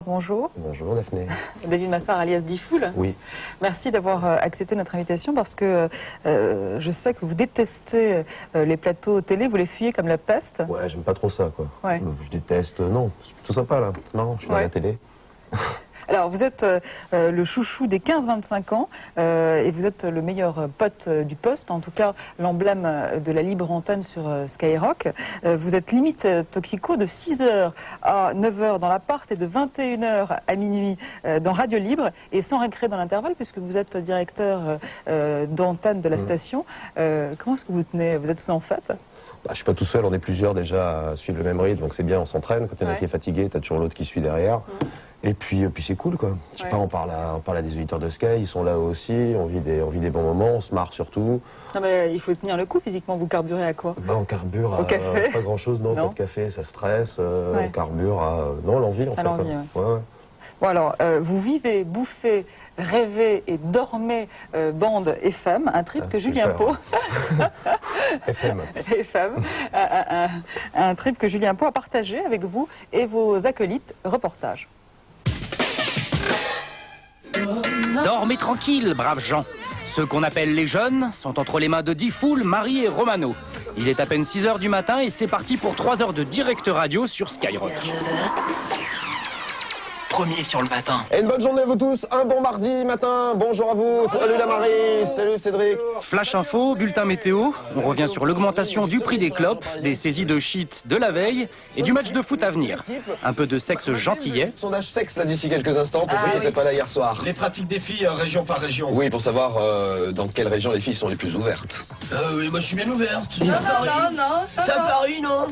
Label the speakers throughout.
Speaker 1: Bonjour.
Speaker 2: Bonjour Daphné.
Speaker 1: David Massard alias Diffoul.
Speaker 2: Oui.
Speaker 1: Merci d'avoir accepté notre invitation parce que je sais que vous détestez les plateaux télé, vous les fuyez comme la peste.
Speaker 2: Ouais, j'aime pas trop ça quoi.
Speaker 1: Ouais.
Speaker 2: Je déteste, non, c'est plutôt sympa là, c'est marrant, je suis à la télé.
Speaker 1: Alors, vous êtes le chouchou des 15-25 ans et vous êtes le meilleur pote du poste, en tout cas l'emblème de la libre antenne sur Skyrock. Vous êtes limite toxico de 6h à 9h dans l'appart et de 21h à minuit dans Radio Libre et sans récré dans l'intervalle puisque vous êtes directeur d'antenne de la station. Comment est-ce que vous tenez? Vous êtes tous en fête?
Speaker 2: Je suis pas tout seul, on est plusieurs déjà à suivre le même rythme, donc c'est bien, on s'entraîne. Quand il y en a qui est fatigué, t'as toujours l'autre qui suit derrière. Et puis c'est cool quoi. Je sais pas, on parle à des auditeurs de Sky, ils sont là aussi, on vit des bons moments, on se marre surtout.
Speaker 1: Non mais il faut tenir le coup physiquement, vous carburez à quoi?
Speaker 2: On carbure à
Speaker 1: café.
Speaker 2: Pas grand chose, non, pas de café, ça stresse, on carbure à l'envie en fait.
Speaker 1: L'envie,
Speaker 2: ouais.
Speaker 1: Bon alors, vous vivez, bouffez, rêvez et dormez bande FM, un trip que Julien Pau...
Speaker 2: FM.
Speaker 1: FM, un trip que Julien Pau a partagé avec vous et vos acolytes. Reportage.
Speaker 3: Dormez tranquille, braves gens. Ceux qu'on appelle les jeunes sont entre les mains de Diffoul, Marie et Romano. Il est à peine 6h du matin et c'est parti pour 3 heures de direct radio sur Skyrock.
Speaker 4: Premier sur le matin.
Speaker 2: Et une bonne journée à vous tous, un bon mardi matin, bonjour à vous, salut la Marie, salut Cédric.
Speaker 3: Flash info, bulletin météo, on revient sur l'augmentation du prix des clopes, des saisies de shit de la veille et du match de foot à venir. Un peu de sexe gentillet.
Speaker 2: Sondage sexe là d'ici quelques instants pour ceux qui n'étaient pas là hier soir.
Speaker 5: Les pratiques des filles région par région.
Speaker 2: Oui, pour savoir dans quelle région les filles sont les plus ouvertes.
Speaker 5: Oui, moi je suis bien ouverte.
Speaker 6: Non.
Speaker 5: Ça Paris, non?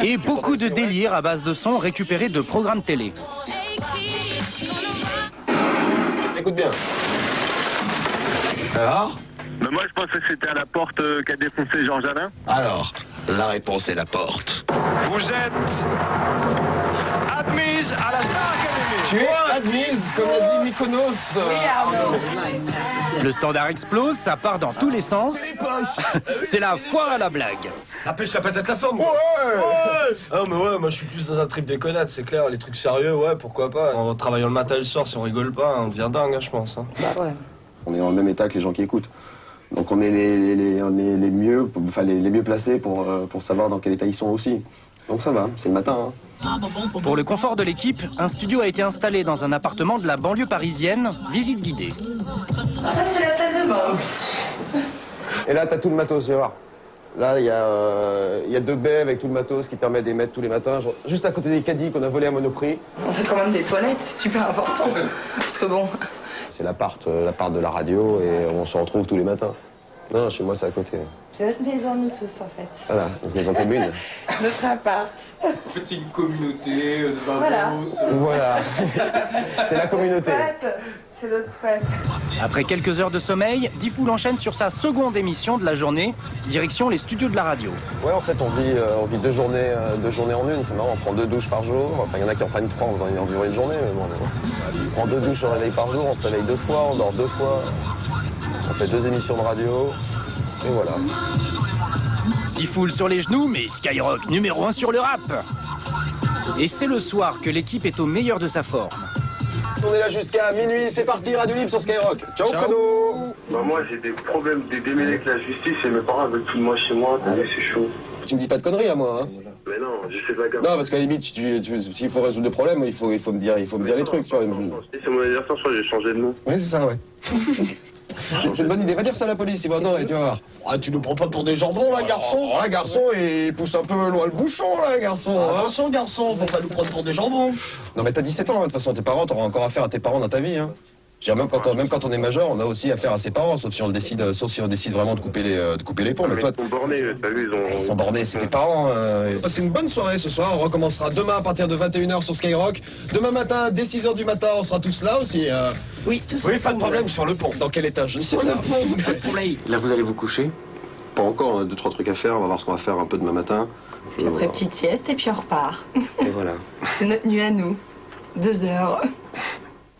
Speaker 3: Et beaucoup de délire à base de sons récupérés de programmes télé.
Speaker 2: Écoute bien. Alors?
Speaker 7: Mais moi, je pensais que c'était à la porte qu'a défoncé Georges Alain.
Speaker 2: Alors, la réponse est la porte.
Speaker 5: Vous êtes admise à la Star Academy.
Speaker 2: Tu es admise, comme l'a dit Mykonos.
Speaker 3: Le standard explose, ça part dans tous les sens. C'est la foire à la blague.
Speaker 5: La pêche, la patate, la forme.
Speaker 2: Ouais.
Speaker 5: Ah mais ouais, moi je suis plus dans un trip déconnade, c'est clair. Les trucs sérieux, ouais, pourquoi pas. En travaillant le matin et le soir, si on rigole pas, on devient dingue, je pense.
Speaker 2: On est dans le même état que les gens qui écoutent. Donc on est les mieux, enfin les mieux placés pour savoir dans quel état ils sont aussi. Donc ça va, c'est le matin.
Speaker 3: Pour le confort de l'équipe, un studio a été installé dans un appartement de la banlieue parisienne, visite guidée.
Speaker 6: Ça c'est la salle de bain.
Speaker 2: Et là, t'as tout le matos, viens voir. Là, il y a 2 baies avec tout le matos qui permet d'émettre tous les matins. Juste à côté des caddies qu'on a volé à Monoprix.
Speaker 6: On a quand même des toilettes, c'est super important. Parce que bon...
Speaker 2: C'est l'appart de la radio et on se retrouve tous les matins. Non, chez moi, c'est à côté.
Speaker 6: C'est notre maison à nous tous, en fait.
Speaker 2: Voilà, une maison commune.
Speaker 6: Notre appart.
Speaker 5: En fait, c'est une communauté de
Speaker 2: Voilà. C'est la communauté.
Speaker 6: C'est notre squat.
Speaker 3: Après quelques heures de sommeil, Diffoul enchaîne sur sa seconde émission de la journée, direction les studios de la radio.
Speaker 2: Ouais, en fait, on vit 2 journées en une. C'est marrant, on prend 2 douches par jour. Enfin, il y en a qui en prennent 3 en faisant environ une journée. Mais bon, on prend 2 douches au réveil par jour, on se réveille 2 fois, on dort 2 fois. On fait 2 émissions de radio. Et voilà.
Speaker 3: Diffoul sur les genoux, mais Skyrock numéro 1 sur le rap. Et c'est le soir que l'équipe est au meilleur de sa forme.
Speaker 2: On est là jusqu'à minuit, c'est parti, Radio Libre sur Skyrock. Ciao, Fredo.
Speaker 7: Bah, moi, j'ai des problèmes de démêler avec la justice et mes parents veulent tout de moi chez moi. T'as vu, c'est chaud.
Speaker 2: Tu me dis pas de conneries à moi, hein.
Speaker 7: Mais non, je sais pas comme
Speaker 2: Non, parce qu'à la limite, s'il faut résoudre des problèmes, il faut me dire les trucs, tu vois.
Speaker 7: C'est mon anniversaire, je crois que j'ai changé de nom.
Speaker 2: Oui, c'est ça, ouais. C'est une bonne idée. Va dire ça à la police, ils vont adorer, tu vas voir.
Speaker 5: Ah, tu nous prends pas pour des jambons, là, garçon?
Speaker 2: Oh, là, garçon, il pousse un peu loin le bouchon, là, garçon.
Speaker 5: Attention, garçon, faut pas nous prendre pour des jambons.
Speaker 2: Non, mais t'as 17 ans, hein. De toute façon, tes parents, t'auras encore affaire à tes parents dans ta vie, hein. Je veux dire, même quand on est majeur, on a aussi affaire à ses parents, sauf si on décide vraiment de couper les ponts. Mais toi,
Speaker 7: Ils sont bornés, t'as vu,
Speaker 2: ils sont bornés, c'est tes parents. C'est une bonne soirée ce soir, on recommencera demain à partir de 21h sur Skyrock. Demain matin, dès 6h du matin, on sera tous là aussi.
Speaker 6: Oui, tout ça.
Speaker 5: Oui, pas de problème, sur le pont.
Speaker 2: Dans quel étage? Je ne sais pas.
Speaker 4: Là, vous allez vous coucher?
Speaker 2: Pas encore, 2-3 trucs à faire, on va voir ce qu'on va faire un peu demain matin.
Speaker 6: Puis après, petite sieste et puis on repart.
Speaker 2: Et voilà.
Speaker 6: C'est notre nuit à nous. 2 heures.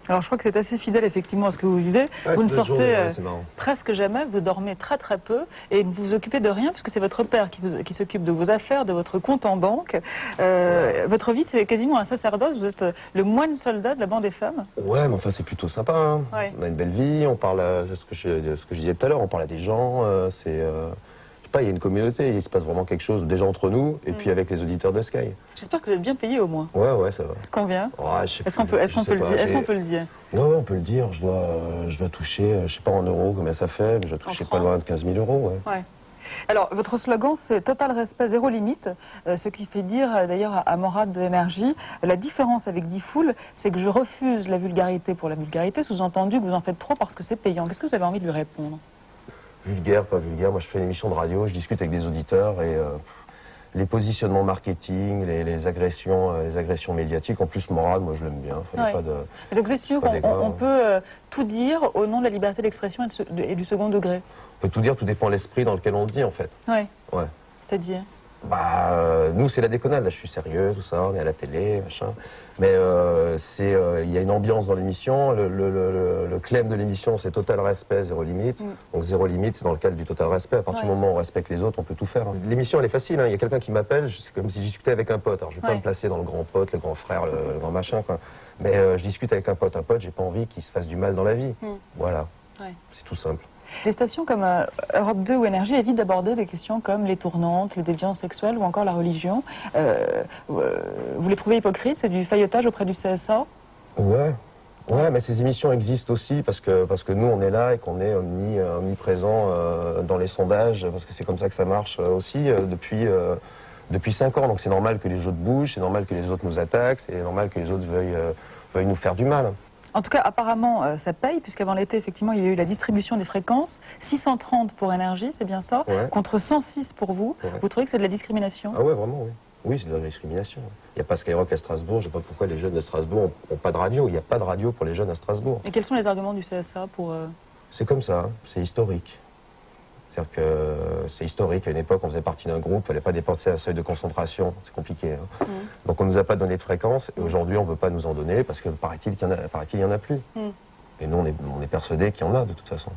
Speaker 1: Alors je crois que c'est assez fidèle effectivement à ce que vous vivez.
Speaker 2: Ouais,
Speaker 1: Vous ne
Speaker 2: c'est notre
Speaker 1: sortez
Speaker 2: journée, ouais, c'est marrant.
Speaker 1: presque jamais, vous dormez très très peu et ne vous occupez de rien puisque c'est votre père qui s'occupe de vos affaires, de votre compte en banque. Votre vie c'est quasiment un sacerdoce, vous êtes le moine soldat de la bande des femmes.
Speaker 2: Ouais, mais enfin c'est plutôt sympa. Hein.
Speaker 1: Ouais.
Speaker 2: On a une belle vie, on parle, c'est ce que je disais tout à l'heure, on parle à des gens, je sais pas, il y a une communauté, il se passe vraiment quelque chose déjà entre nous et puis avec les auditeurs de Sky.
Speaker 1: J'espère que vous êtes bien payé au moins.
Speaker 2: Ouais, ça va.
Speaker 1: Combien?
Speaker 2: Ouais, je sais
Speaker 1: Est-ce qu'on
Speaker 2: plus,
Speaker 1: peut,
Speaker 2: je sais
Speaker 1: le
Speaker 2: pas,
Speaker 1: dire? Est-ce
Speaker 2: j'ai-
Speaker 1: qu'on peut le dire?
Speaker 2: Ouais, on peut le dire. Je dois toucher, je sais pas en euros combien ça fait, mais je dois toucher pas
Speaker 1: francs.
Speaker 2: loin de 15 000 euros. Ouais.
Speaker 1: Ouais. Alors, votre slogan, c'est total respect, zéro limite. Ce qui fait dire, d'ailleurs, à Morad de Énergie, la différence avec Diffoul, c'est que je refuse la vulgarité pour la vulgarité, sous-entendu que vous en faites trop parce que c'est payant. Qu'est-ce que vous avez envie de lui répondre?
Speaker 2: Vulgaire, pas vulgaire. Moi, je fais une émission de radio, je discute avec des auditeurs et les positionnements marketing, les agressions médiatiques. En plus, Morad, moi, je l'aime bien. Enfin, y a
Speaker 1: Ouais.
Speaker 2: pas de...
Speaker 1: Et donc, c'est sûr
Speaker 2: Pas
Speaker 1: qu'on
Speaker 2: des gars,
Speaker 1: on
Speaker 2: hein.
Speaker 1: peut tout dire au nom de la liberté d'expression et du second degré.
Speaker 2: On peut tout dire, tout dépend de l'esprit dans lequel on le dit, en fait.
Speaker 1: Oui.
Speaker 2: Ouais.
Speaker 1: C'est-à-dire?
Speaker 2: Nous, c'est la déconnade. Là, je suis sérieux, tout ça. On est à la télé, machin. Mais il y a une ambiance dans l'émission. Le claim de l'émission, c'est total respect, zéro limite. Donc zéro limite, c'est dans le cadre du total respect. À partir du moment où on respecte les autres, on peut tout faire. Hein. L'émission, elle est facile. Hein. Il y a quelqu'un qui m'appelle, c'est comme si je discutais avec un pote. Alors, je vais pas me placer dans le grand pote, le grand frère, le grand machin, quoi. Mais je discute avec un pote. Un pote, j'ai pas envie qu'il se fasse du mal dans la vie. Voilà.
Speaker 1: Ouais.
Speaker 2: C'est tout simple.
Speaker 1: Des stations comme Europe 2 ou Énergie évitent d'aborder des questions comme les tournantes, les déviances sexuelles ou encore la religion. Vous les trouvez hypocrites? C'est du faillotage auprès du CSA?
Speaker 2: Ouais, mais ces émissions existent aussi parce que nous, on est là et qu'on est omniprésent dans les sondages, parce que c'est comme ça que ça marche aussi depuis 5 ans. Donc c'est normal que les autres bougent, c'est normal que les autres nous attaquent, c'est normal que les autres veuillent nous faire du mal.
Speaker 1: En tout cas, apparemment, ça paye, puisqu'avant l'été, effectivement, il y a eu la distribution des fréquences. 630 pour Énergie, c'est bien ça,
Speaker 2: Ouais.
Speaker 1: contre 106 pour vous.
Speaker 2: Ouais.
Speaker 1: Vous trouvez que c'est de la discrimination?
Speaker 2: Ah ouais, vraiment, oui. Oui, c'est de la discrimination. Il n'y a pas Skyrock à Strasbourg, je ne sais pas pourquoi les jeunes de Strasbourg n'ont pas de radio. Il n'y a pas de radio pour les jeunes à Strasbourg.
Speaker 1: Et quels sont les arguments du CSA pour...
Speaker 2: C'est comme ça, hein. C'est historique. C'est-à-dire que c'est historique. À une époque, on faisait partie d'un groupe, il ne fallait pas dépenser un seuil de concentration. C'est compliqué. Hein. Donc on ne nous a pas donné de fréquence et aujourd'hui, on ne veut pas nous en donner parce que paraît-il qu'il n'y en a plus. Et nous, on est persuadés qu'il y en a de toute façon.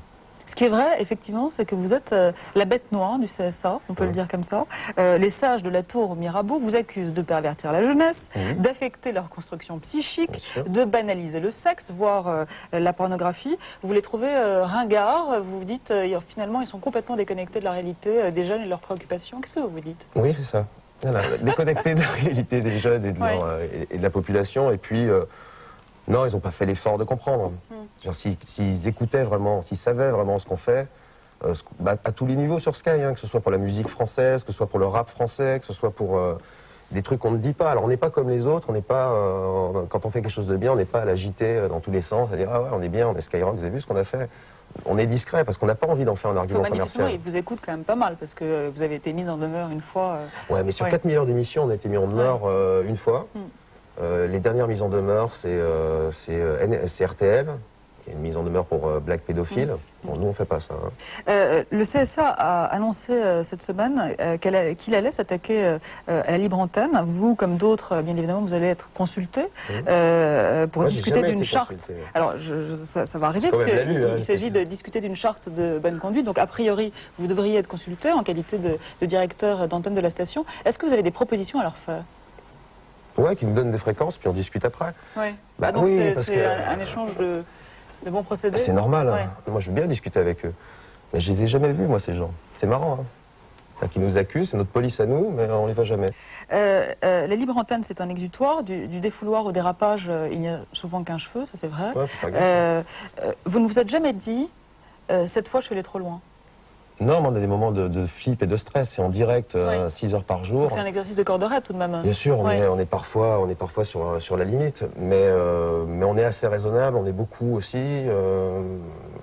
Speaker 1: Ce qui est vrai, effectivement, c'est que vous êtes la bête noire du CSA, on peut le dire comme ça. Les sages de la tour Mirabeau vous accusent de pervertir la jeunesse, d'affecter leur construction psychique,
Speaker 2: Bien sûr.
Speaker 1: de banaliser le sexe, voire la pornographie. Vous les trouvez ringards, vous vous dites finalement ils sont complètement déconnectés de la réalité des jeunes et de leurs préoccupations. Qu'est-ce que vous vous dites?
Speaker 2: Oui, c'est ça. Voilà, déconnecté de la réalité des jeunes et de la population. Et puis, non, ils n'ont pas fait l'effort de comprendre. Genre, s'ils écoutaient vraiment, s'ils savaient vraiment ce qu'on fait, à tous les niveaux sur Sky, hein, que ce soit pour la musique française, que ce soit pour le rap français, que ce soit pour des trucs qu'on ne dit pas. Alors, on n'est pas comme les autres, on n'est pas, quand on fait quelque chose de bien, on n'est pas à l'agiter dans tous les sens, à dire, ah ouais, on est bien, on est Skyrock, vous avez vu ce qu'on a fait? On est discret parce qu'on n'a pas envie d'en faire un argument
Speaker 1: Manifestement,
Speaker 2: commercial.
Speaker 1: ils vous écoutent quand même pas mal, parce que vous avez été mise en demeure une fois.
Speaker 2: Ouais, mais sur
Speaker 1: Ouais.
Speaker 2: 4000 heures d'émission, on a été mis en demeure une fois. Les dernières mises en demeure, c'est RTL, qui est une mise en demeure pour blague pédophile. Bon, nous, on fait pas ça. Hein.
Speaker 1: Le CSA a annoncé cette semaine qu'il allait s'attaquer à la libre antenne. Vous, comme d'autres, bien évidemment, vous allez être consultés pour
Speaker 2: Moi, j'ai
Speaker 1: discuter
Speaker 2: jamais
Speaker 1: d'une
Speaker 2: été
Speaker 1: charte.
Speaker 2: consulté.
Speaker 1: Alors, ça va arriver,
Speaker 2: C'est quand
Speaker 1: parce
Speaker 2: même la lue, hein,
Speaker 1: qu'il s'agit de discuter d'une charte de bonne conduite. Donc, a priori, vous devriez être consulté en qualité de directeur d'antenne de la station. Est-ce que vous avez des propositions à leur faire?
Speaker 2: Ouais, qui nous donnent des fréquences, puis on discute après.
Speaker 1: Oui.
Speaker 2: Bah
Speaker 1: donc,
Speaker 2: oui,
Speaker 1: c'est
Speaker 2: parce
Speaker 1: c'est
Speaker 2: que-
Speaker 1: un échange de bons procédés.
Speaker 2: C'est normal. Hein.
Speaker 1: Ouais.
Speaker 2: Moi, je veux bien discuter avec eux. Mais je les ai jamais vus, moi, ces gens. C'est marrant. Hein. C'est-à-dire qu'ils nous accusent, c'est notre police à nous, mais on les voit jamais.
Speaker 1: La libre antenne, c'est un exutoire. Du défouloir au dérapage, il n'y a souvent qu'un cheveu, ça c'est vrai.
Speaker 2: Ouais, faut faire gaffe.
Speaker 1: Vous ne vous êtes jamais dit, cette fois je suis allé trop loin.
Speaker 2: Non, mais on a des moments de flip et de stress. C'est en direct,
Speaker 1: Ouais.
Speaker 2: 6 heures par jour.
Speaker 1: Donc c'est un exercice de corde raide tout de même.
Speaker 2: Bien sûr,
Speaker 1: Ouais.
Speaker 2: on est parfois sur la limite, mais on est assez raisonnable, on est beaucoup aussi.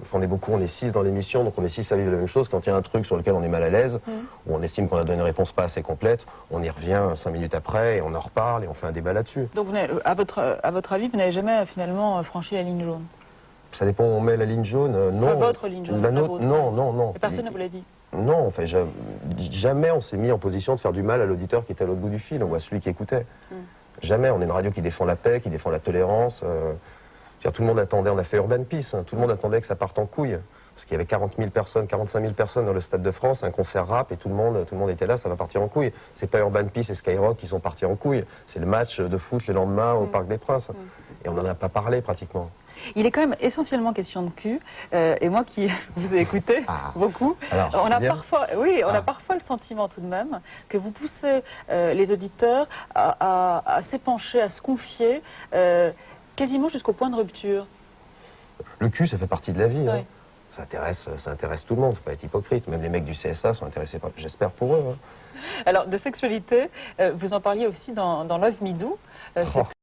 Speaker 2: Enfin, on est beaucoup, on est 6 dans l'émission, donc on est 6 à vivre la même chose. Quand il y a un truc sur lequel on est mal à l'aise, ou on estime qu'on a donné une réponse pas assez complète, on y revient 5 minutes après et on en reparle et on fait un débat là-dessus.
Speaker 1: Donc à votre avis, vous n'avez jamais finalement franchi la ligne jaune.
Speaker 2: Ça dépend où on met la ligne jaune. Non.
Speaker 1: Enfin, votre ligne jaune,
Speaker 2: La
Speaker 1: la
Speaker 2: nôtre,
Speaker 1: vôtre.
Speaker 2: non.
Speaker 1: Et personne ne vous l'a dit.
Speaker 2: Non, enfin, jamais on s'est mis en position de faire du mal à l'auditeur qui était à l'autre bout du fil, ou à celui qui écoutait. Jamais. On est une radio qui défend la paix, qui défend la tolérance. Tout le monde attendait, on a fait Urban Peace, hein, tout le monde attendait que ça parte en couille. Parce qu'il y avait 40 000 personnes, 45 000 personnes dans le Stade de France, un concert rap et tout le monde était là, ça va partir en couille. C'est pas Urban Peace et Skyrock qui sont partis en couille. C'est le match de foot le lendemain au Parc des Princes. Et on n'en a pas parlé pratiquement.
Speaker 1: Il est quand même essentiellement question de cul. Et moi qui vous ai écouté beaucoup,
Speaker 2: Alors,
Speaker 1: on a
Speaker 2: bien.
Speaker 1: parfois, on a parfois le sentiment tout de même que vous poussez les auditeurs à s'épancher, à se confier, quasiment jusqu'au point de rupture.
Speaker 2: Le cul, ça fait partie de la vie.
Speaker 1: Oui.
Speaker 2: Hein. Ça intéresse tout le monde, faut pas être hypocrite. Même les mecs du CSA sont intéressés par, j'espère pour eux. Hein.
Speaker 1: Alors, de sexualité, vous en parliez aussi dans Love Me Do.